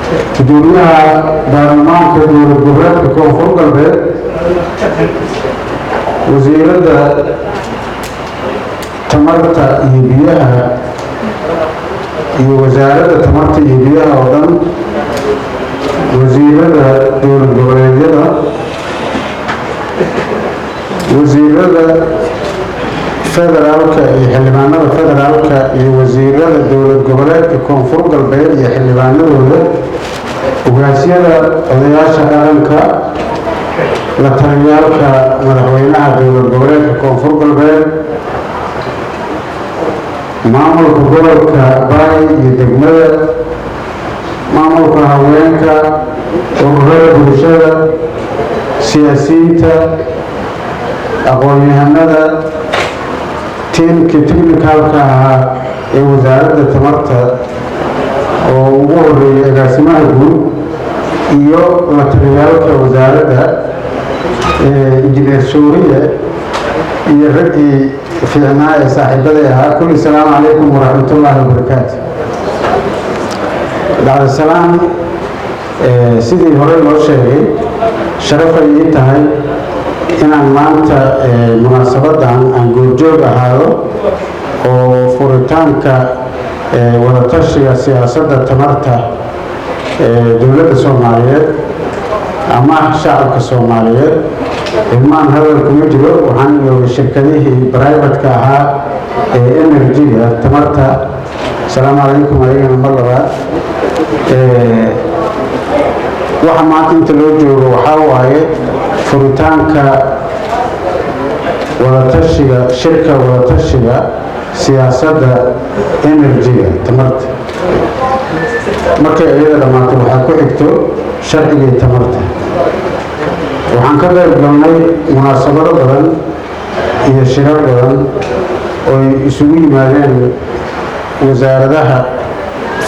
gudoomiyaha baarlamaanka dowlad goboleedka koonfur galbeed wasiirada tamarta iyo biyaha iyo wasaaradda tamarta iyo biyaha oo dhan wasiirada dowlad goboleedyada wasiirada federaalka iyo xildhibaanada federaalka iyo wasiirada dowlad goboleedka koonfur galbeed iyo xildhibaanadooda ogaasyada odayaasha dhaqanka la taliyaalka madaxweynaha dowlad goboleedka koonfur galbeed maamulka gobolka baay iyo degmada maamulka haweenka ururada bulshada siyaasiyiinta aqoon-yahanada tiimkii technicalka ahaa ee wasaaradda tamarta oo ugu horeeyay agaasimaha guud iyo la taliyaalka wasaaradda injineer suuriye iyo raggii fiicnaa ee saaxiibada ahaa kulli salaamu calaykum waraxmatullaahi wabarakaatu. bacda salaam, sidii hore loo sheegay sharafay ii tahay inaan maanta munaasabadan aan goobjoog ahaado oo furitaanka wadatashiga siyaasadda tamarta dowladda Soomaaliyeed ama shacabka Soomaaliyeed ilmaan hadal kuma jiro. waxaan joogay shirkadihii private-ka ahaa ee energy-ga tamarta. asalaamu calaykum ayagana mar labaad. waxa maanta inta loo joogo waxaa waaye furitaanka wadatashiga shirka wadatashiga siyaasadda energy-ga tamarta. markay iyada dhamaato waxaa ku xigto sharcigii tamarta. waxaan ka qayb galnay munaasabado badan iyo shirar badan oo ay isugu yimaadeen wasaaradaha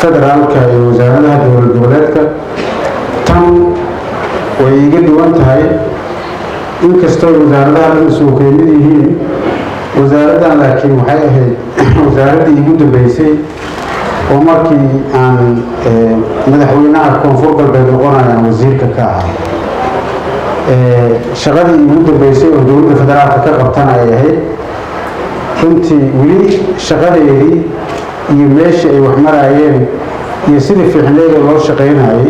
federaalka iyo wasaaradaha dowlad goboleedka. tan way iga duwan tahay inkastoo wasaaradaha dhan isugu keenid yihiin. wasaaraddan laakiin waxay ahayd wasaaraddii igu dambeysay oo markii aan madaxweynaha koonfur galbeed noqonayaan wasiirka ka ahaa. shaqadii igu dambeysay oo dowladda federaalka ka qabtana ay ahayd. runtii weli shaqadeedii iyo meeshii ay wax maraayeen iyo sidii fiicneeda loo shaqaynayay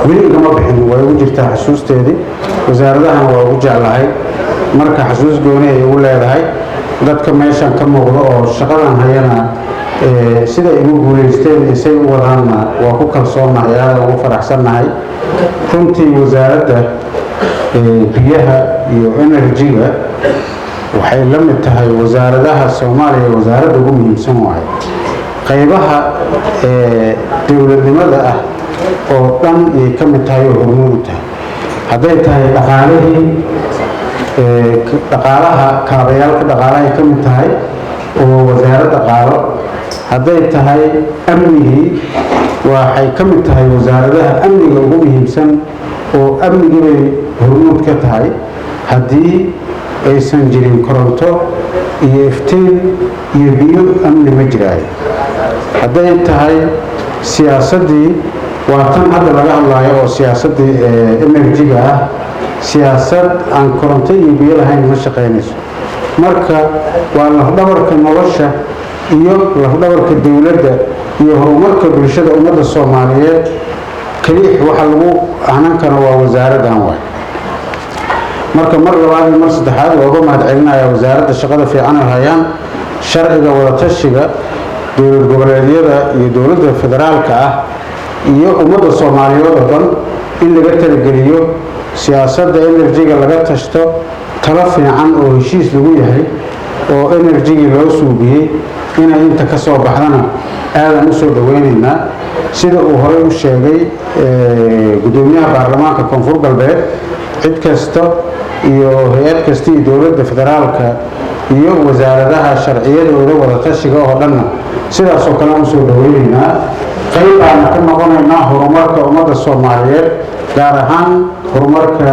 weli igama bixin. way ugu jirtaa xasuusteedii. wasaaradahana waa ugu jeclahay marka xasuus gooni ay ugu leedahay. dadka meeshan ka muuqda oo shaqadan hayana sida ay ugu guulaysteen iyo say u wadaanna waa ku kalsoonahay, aada ugu faraxsannahay. runtii wasaaradda biyaha iyo energy-ga waxay la mid tahay wasaaradaha Soomaaliya wasaaradda ugu muhiimsan waaye. qaybaha dowladnimada ah oo dhan ay ka mid tahay oo hormuud u tahay. hadday tahay dhaqaalaha kaabayaalka dhaqaalahay ka mid tahay oo wasaaradda qaalo. hadday tahay amnigii waxay ka mid tahay wasaaradaha amniga ugu muhiimsan oo amnigii bay hormuud ka tahay. haddii aysan jirin koronto iyo iftiin iyo biyo amni ma jiraayo. hadday tahay siyaasaddii waa tan hadda laga hadlaayo oo siyaasaddii energy-ga ah. siyaasad aan koronto iyo biyo lahayn ma shaqaynayso. marka waa lafdhabarka nolosha iyo lafdhabarka dowladda iyo horumarka bulshada ummadda Soomaaliyeed. kaliix waxa lagu ahnan karo waa wasaaraddan waay. marka mar labaad iyo mar saddexaad waa uga mahadcelinayaa wasaaradda shaqada fiican ay hayaan. sharciga wadatashiga dowlad goboleedyada iyo dowladda federaalka ah iyo ummadda Soomaaliyeed oo dhan in laga talageliyo siyaasadda energy-ga laga tashto talo fiican oo heshiis lagu yahay oo energy-gii loo suubiyey inay inta ka soo baxdana aadan u soo dhaweynaynaa. sida uu horey u sheegay gudoomiyaha baarlamaanka koonfur galbeed, cid kasta iyo hay-ad kasta iyo dowladda federaalka iyo wasaaradaha sharciyadooda wadatashiga oo dhanna sidaas oo kale u soo dhaweynaynaa. qayb baan ka noqonaynaa horumarka ummadda Soomaaliyeed, gaar ahaan horumarka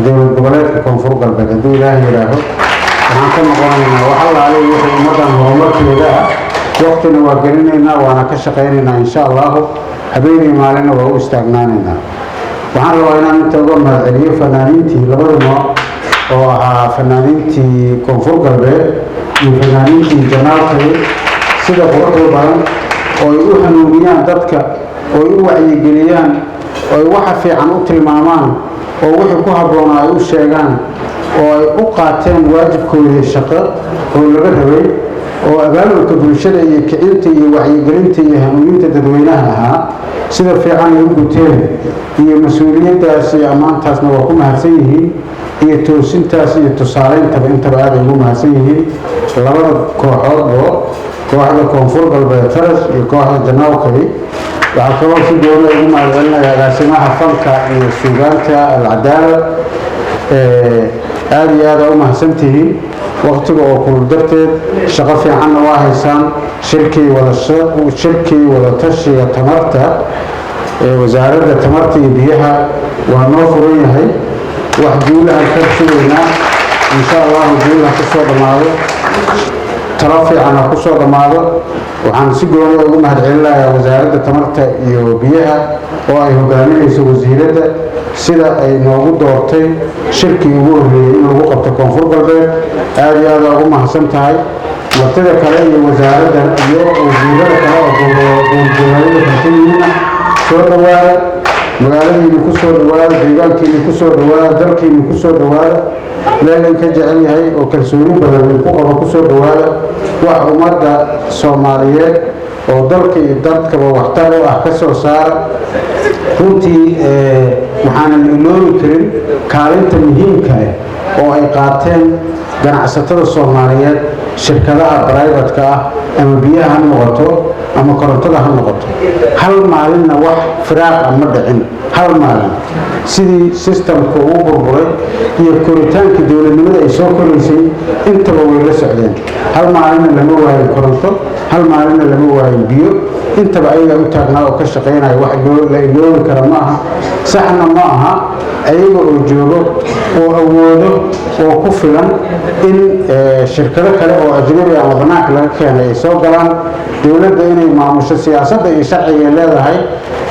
dowlad goboleedka koonfur galbeed. hadduu ilaahay yidhaaho waxaan ka noqonaynaa wax allaale wixii ummaddan horumarkeeda ah waqtina waa gelinaynaa waana ka shaqaynaynaa insha allahu habeenii maalina waa u istaagnaanaynaa waxaan rabaa inaan inta uga mahadceliyo fanaaniintii labada nooc oo ahaa fanaaniintii koonfur galbeed iyo fanaaniintii janaalkay sida quruxda badan oo ay u hanuuniyaan dadka oo ay u wacyigeliyaan oo ay waxa fiican u tilmaamaan oo wixii ku habboonaa ay u sheegaan oo ay u qaateen waajibkoodii shaqo oo laga rabay oo abaabulka bulshada iyo kicinta iyo wacyigelinta iyo hanuuninta dadweynaha ahaa sida fiican ay u guteen iyo mas-uuliyaddaas iyo ammaantaasna waa ku mahadsan yihiin iyo toosintaas iyo tusaaleyntaba intaba aad ay ugu mahadsan yihiin labada kooxoodoo kooxda koonfur galbeed taras iyo kooxda janaalkay waxaa kaloo si gooni ugu mahadcelinaya agaasimaha fanka iyo suugaanta alcadaala aad iyo aad u mahadsantihiin waqtiga oo kulul darteed shaqo fiicanna waa haysaan shirkii wada tashiga tamarta wasaaradda tamarta iyo biyaha waa noo furan yahay wax guulaha ka sugaynaa insha allahu guulaha ku soo dhammaado talo fiican ha ku soo dhammaado waxaan si gooni ugu mahadcelinayaa wasaaradda tamarta iyo biyaha oo ay hogaaminayso wasiiradda sida ay noogu doortay shirkii ugu horreeyey in lagu qabto koonfur galbeed aad iyo aad ugu mahadsan tahay martida kale iyo wasaaradda iyo wasiirada kale oo dowladgoboleedyada kalkayimina soo dhawaada magaaladiina ku soo dhawaada deegaankiina ku soo dhawaada dalkiina ku soo dhawaada meel ay ka jecel yahay oo kalsooni badan ku qabo ku soo dhawaada wax ummadda Soomaaliyeed oo dalka iyo dadkaba waxtar u ah ka soo saara runtii waxaanan iloobi karin kaalinta muhiimka ah oo ay qaateen ganacsatada Soomaaliyeed shirkadaha private-ka ah ama biyaha ha noqoto ama korontada ha noqoto hal maalinna wax firaaq ma dhicin hal maalin sidii systemka uu burburay iyo koritaanka dowladnimada ay soo koraysay intaba way la socdeen hal maalinna lama waayin koronto hal maalinna lama waayin biyo intaba ayaga u taagnaa oo ka shaqeynaya wax la iloobi kara ma aha saxna ma aha ayaga oo joogo oo awoodo oo ku filan in shirkado kale oo ajnabi ama banaanka laga keenay ay soo galaan dowladda inay maamusho siyaasadda iyo sharciga leedahay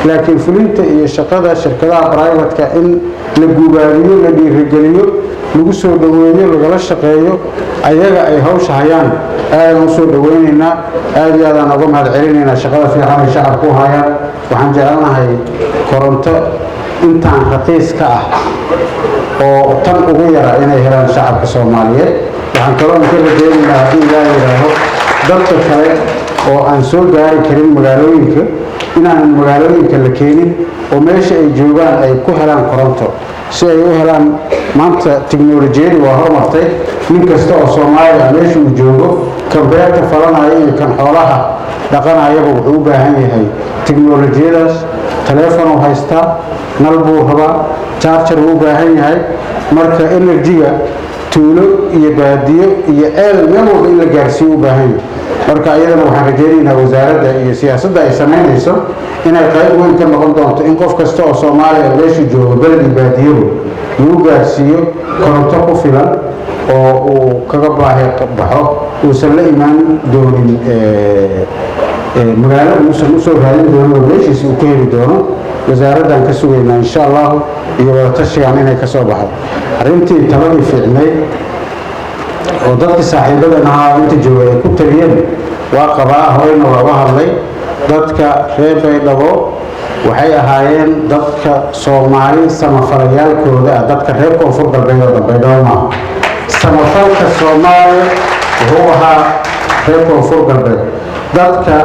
laakiin fulinta iyo shaqada shirkadaha private-ka in la guubaabiyo la dhiirigeliyo lagu soo dhaweeyo lagala shaqeeyo ayaga ay hawsha hayaan aad u soo dhaweynaynaa aad iyo aad uga mahadcelinaynaa shaqada fiican ay shacabku hayaan waxaan jecelnahay koronto intaan raqiis ka ah oo tan ugu yara inay helaan shacabka Soomaaliyeed waxaan kaloo ka rajaynayaa haddii ilaahay yiraaho dadka kale oo aan soo gaari karin magaalooyinka inaan magaalooyinka la keenin oo meesha ay joogaan ay ku helaan koronto si ay u helaan maanta tiknoolajiyadu waa horumartay nin kasta oo Soomaali ah meesha uu joogo kan beerta falanaya iyo kan xoolaha dhaqanayaba wuxuu u baahan yahay tiknoolajiyadaas telefoon uu haystaa nal buu rabaa charger uu u baahan yahay marka energy-ga tuulo iyo baadiyo iyo meel walba in la gaarsiiyo u baahan yahay marka ayadana waxaan rajaynaynaa wasaaradda iyo siyaasadda ay samaynayso inay qayb weyn ka noqon doonto in qof kasta oo Soomaali ah meesha joogo balad iyo baadiyo uu gaarsiiyo koronto ku filan oo uu kaga baahi baxo uusan la imaan doonin magaalada uusan u soo raadin doonin meeshiisa uu ka heli doono wasaaraddan ka sugaynaa insha Allah iyo wada tashigaan inay ka soo baxdo arrintii taladii fiicnay oo dadka saaxiibadana ahaa inta joogay ay ku taliyeen waa qabaa horeyna looga hadlay dadka reer Baydhabo waxay ahaayeen dadka Soomaali samafalayaalkooda dadka reer koonfur galbeed oo Baydhabo ma samafalka Soomaaliya wuxuu ahaa reer koonfur galbeed dadka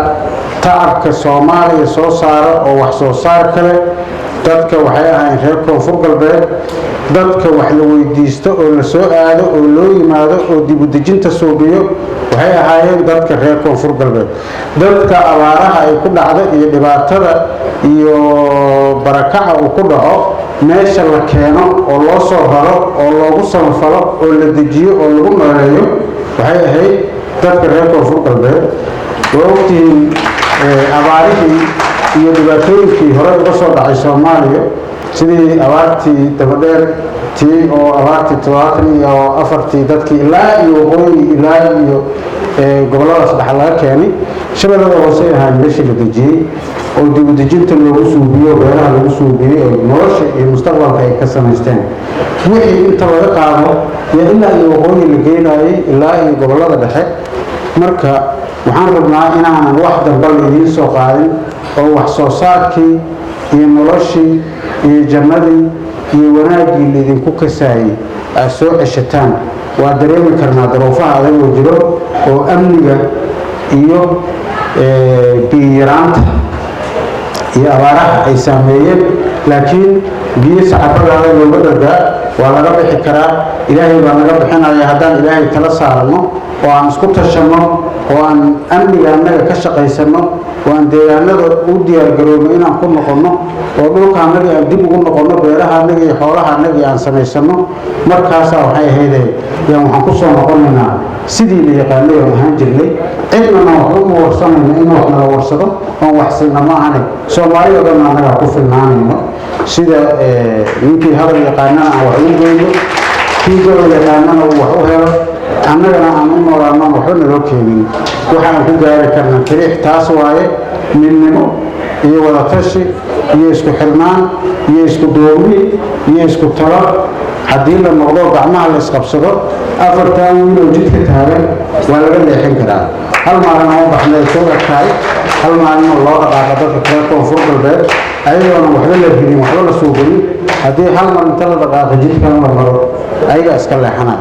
tacabka Soomaaliya soo saara oo wax soo saar kale dadka waxay ahaayeen reer koonfur galbeed dadka wax la weydiisto oo la soo aado oo loo yimaado oo dib u dejinta Soomaaliya waxay ahaayeen dadka reer koonfur galbeed dadka abaaraha ay ku dhacdo iyo dhibaatada iyo barakaca uu ku dhaco meesha la keeno oo loo soo raro oo loogu samafalo oo la dejiyo oo lagu nooleeyo waxay ahayd dadka reer koonfur galbeed waqtii abaarihii iyo dhibaatooyinkii hore uga soo dhacay Soomaaliya sidii abaartii dabadheer tii oo abaartii 74 dadkii ilaa iyo waqooyi ilaa iyo goboladaas dhaxal laga keenay shabeellada hoose ahaan meeshii la dejiyey oo dib u dejinta loogu suubiyo beeraha lagu suubiyey oo nolosha iyo mustaqbalka ay ka samaysteen wixii inta laga qaado iyo ilaa iyo waqooyi la geynayay ilaa iyo gobolada dhexe marka waxaan rabnaa inaanan wax dambe la idiin soo qaadin oo wax soo saarkii iyo noloshii iyo jannadii iyo wanaaggii laydinku kasaayey aad soo ceshataan waa dareemi karnaa daruufaha adagoo jiro oo amniga iyo biyaraanta iyo abaaraha ay saameeyeen laakiin biyo saxaafadaada looga dhargaa waa laga bixi karaa ilaahay baa naga bixinaya haddaan ilaahay tala saarno oo aan isku tashanno oo aan amniga annaga ka shaqaysano oo aan deegaanada u diyaargarowno inaan ku noqonno oo dhulka annaga aan dib ugu noqonno beeraha annaga iyo xoolaha annaga aan samaysano markaasaa waxay ahaydee yaan waxaan ku soo noqonaynaa sidii la yaqaanay oo ahaan jirnay cidnana waxba uma warsanayno in wax nala warsado oon wax siina ma ahane soomaali oo dhan annaga ku filnaanayno sida ninkii hadal yaqaanana aan wax ugu goyno kii gobol yaqaanana uu wax u helo annagana aan u noolaano waxba naloo keenin waxaan ku gaari karnaa keliix taas waaye midnimo iyo wadatashi iyo isku xirnaan iyo isku duubni iyo isku talo haddii la noqdo gacmaha la isqabsado afartan wiil oo jidka taagan waa laga leexin karaa hal maalin oo baxnay soo dhaqaay hal maalin oo loo dhaqaaqa dadka kale koonfur galbeed ayadoona waxba la helin waxba la soo gelin haddii hal mar inta la dhaqaaqa jidkan la maro ayaga iska leexanaa